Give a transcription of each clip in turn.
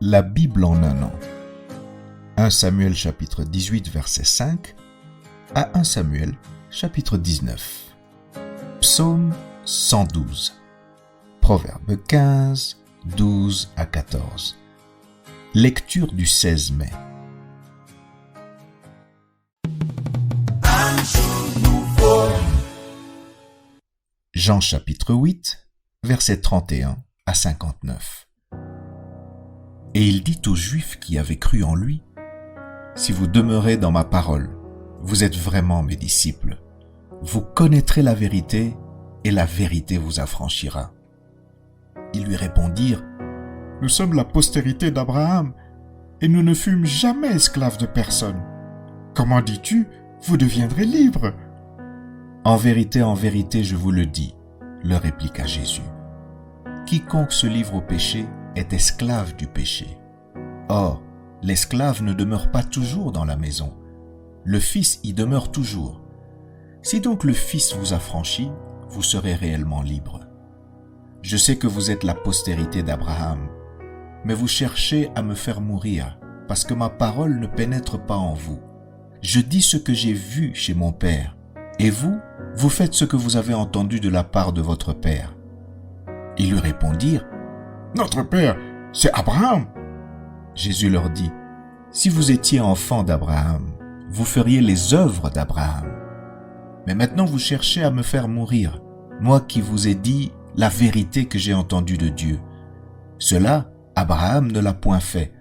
La Bible en un an. 1 Samuel chapitre 18 verset 5 à 1 Samuel chapitre 19. Psaume 112. Proverbe 15, 12 à 14. Lecture du 16 mai. Jean chapitre 8, versets 31 à 59. Et il dit aux Juifs qui avaient cru en lui, « Si vous demeurez dans ma parole, vous êtes vraiment mes disciples. Vous connaîtrez la vérité, et la vérité vous affranchira. » Ils lui répondirent, « Nous sommes la postérité d'Abraham, et nous ne fûmes jamais esclaves de personne. Comment dis-tu, vous deviendrez libres ?» « en vérité, je vous le dis, » leur répliqua Jésus. « Quiconque se livre au péché est esclave du péché. Or, l'esclave ne demeure pas toujours dans la maison. Le Fils y demeure toujours. Si donc le Fils vous affranchit, vous serez réellement libres. Je sais que vous êtes la postérité d'Abraham, mais vous cherchez à me faire mourir, parce que ma parole ne pénètre pas en vous. Je dis ce que j'ai vu chez mon Père, et vous, vous faites ce que vous avez entendu de la part de votre Père. » Ils lui répondirent, « Notre Père, c'est Abraham. » Jésus leur dit, « Si vous étiez enfant d'Abraham, vous feriez les œuvres d'Abraham. Mais maintenant vous cherchez à me faire mourir, moi qui vous ai dit la vérité que j'ai entendue de Dieu. Cela, Abraham ne l'a point fait.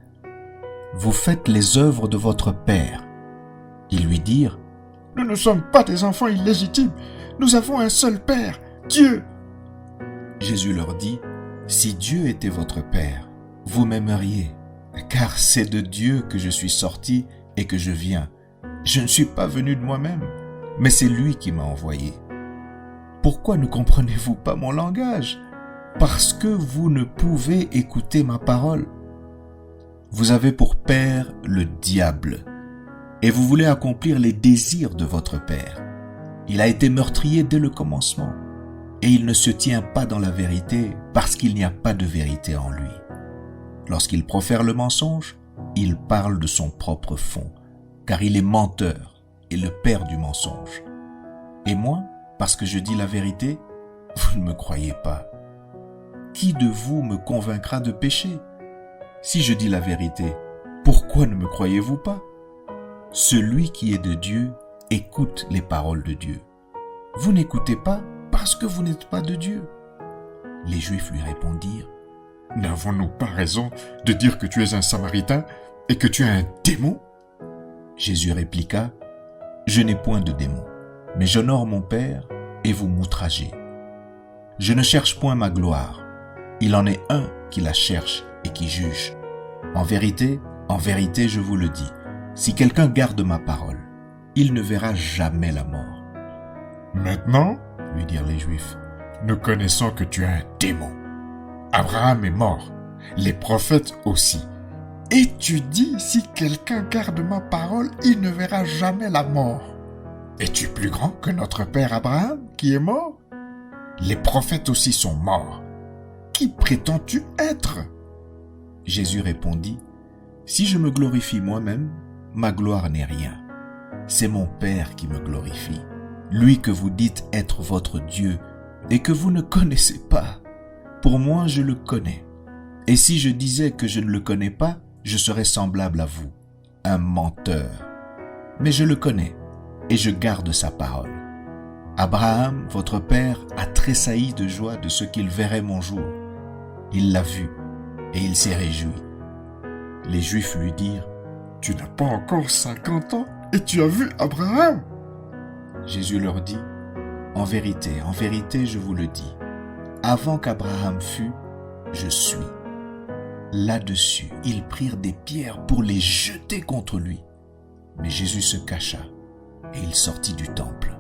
Vous faites les œuvres de votre père. » Ils lui dirent, « Nous ne sommes pas des enfants illégitimes, nous avons un seul Père, Dieu. » Jésus leur dit, « Si Dieu était votre Père, vous m'aimeriez, car c'est de Dieu que je suis sorti et que je viens. Je ne suis pas venu de moi-même, mais c'est lui qui m'a envoyé. Pourquoi ne comprenez-vous pas mon langage? Parce que vous ne pouvez écouter ma parole. Vous avez pour père le diable, et vous voulez accomplir les désirs de votre père. Il a été meurtrier dès le commencement, et il ne se tient pas dans la vérité parce qu'il n'y a pas de vérité en lui. Lorsqu'il profère le mensonge, il parle de son propre fond, car il est menteur et le père du mensonge. Et moi, parce que je dis la vérité, vous ne me croyez pas. Qui de vous me convaincra de péché? Si je dis la vérité, pourquoi ne me croyez-vous pas? Celui qui est de Dieu écoute les paroles de Dieu. Vous n'écoutez pas parce que vous n'êtes pas de Dieu. » Les Juifs lui répondirent, « N'avons-nous pas raison de dire que tu es un Samaritain et que tu es un démon? » Jésus répliqua, « Je n'ai point de démon, mais j'honore mon Père et vous m'outragez. Je ne cherche point ma gloire. Il en est un qui la cherche et qui juge. En vérité, je vous le dis, si quelqu'un garde ma parole, il ne verra jamais la mort. » « Maintenant, lui dirent les Juifs, nous connaissons que tu es un démon. Abraham est mort, les prophètes aussi. Et tu dis, si quelqu'un garde ma parole, il ne verra jamais la mort. Es-tu plus grand que notre père Abraham qui est mort? Les prophètes aussi sont morts. Qui prétends-tu être? » Jésus répondit, « Si je me glorifie moi-même, ma gloire n'est rien. C'est mon Père qui me glorifie, lui que vous dites être votre Dieu et que vous ne connaissez pas. Pour moi, je le connais. Et si je disais que je ne le connais pas, je serais semblable à vous, un menteur. Mais je le connais et je garde sa parole. Abraham, votre père, a tressailli de joie de ce qu'il verrait mon jour. Il l'a vu et il s'est réjoui. » Les Juifs lui dirent, « Tu n'as pas encore 50 ans et tu as vu Abraham? » Jésus leur dit, « En vérité, je vous le dis, avant qu'Abraham fût, je suis. » Là-dessus, ils prirent des pierres pour les jeter contre lui. Mais Jésus se cacha et il sortit du temple.